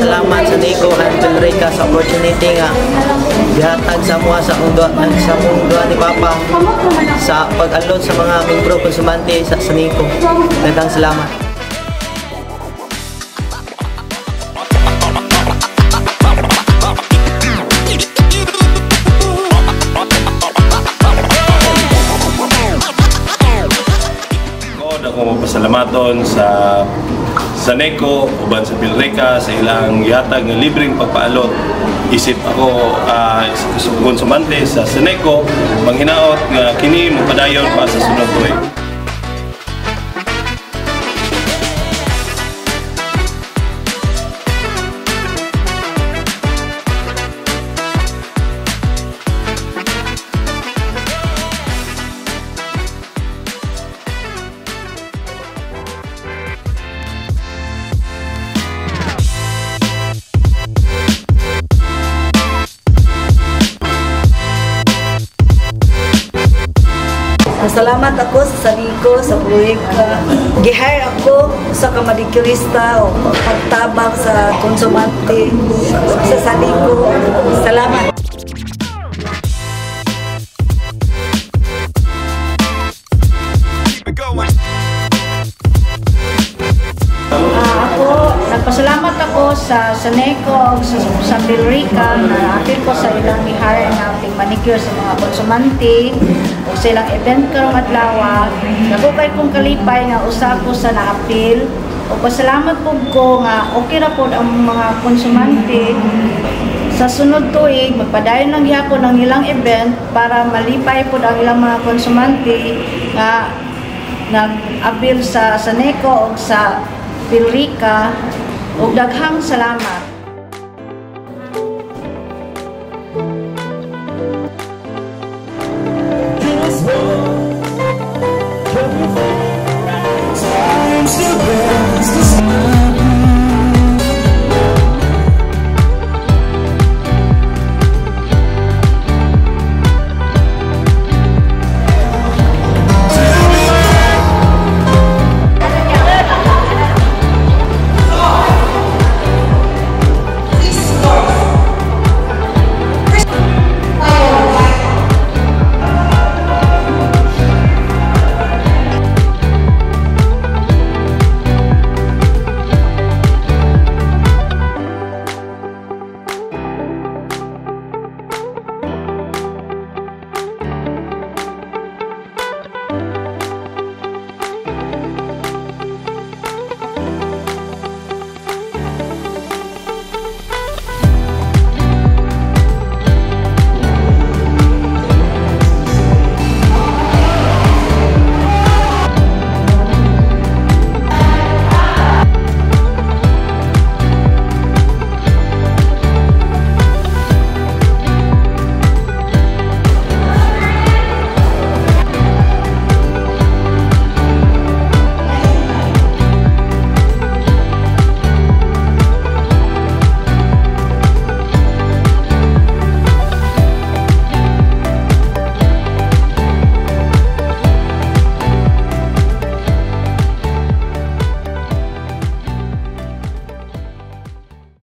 salamat sa Nico and Pilrica sa opportunity nga gihatag sa mga sa mundo ni Papa sa pag-alot sa mga membro konsumante sa Nico. Daghang salamat. Ako mapasalamaton sa Nico uban sa Pilrica sa ilang gihatag nga libreng pagpaalot. Isip ako konsumante sa Nico manghinaot nga kini mopadayon pa sa sunod tuig. Salamat ako sa Nico sa Pilrica. Gi-hire ako sa kamadikirista o pagtabang sa konsumante sa Nico. Salamat. Nagpasalamat ako sa Nico sa Pilrica na apil ko sa ilang i-hire na ating manicure sa mga konsumante o sa ilang event karong adlaw. Nagukay kong kalipay nga usa ko sa naapil o pasalamat po ko nga okay ra po ang mga konsumante. Sa sunod tuig magpadayon lang gyapon ang ilang event para malipay po ang ilang mga konsumante nga nag-abil sa Nico o sa Pilrica. Ug daghang salamat.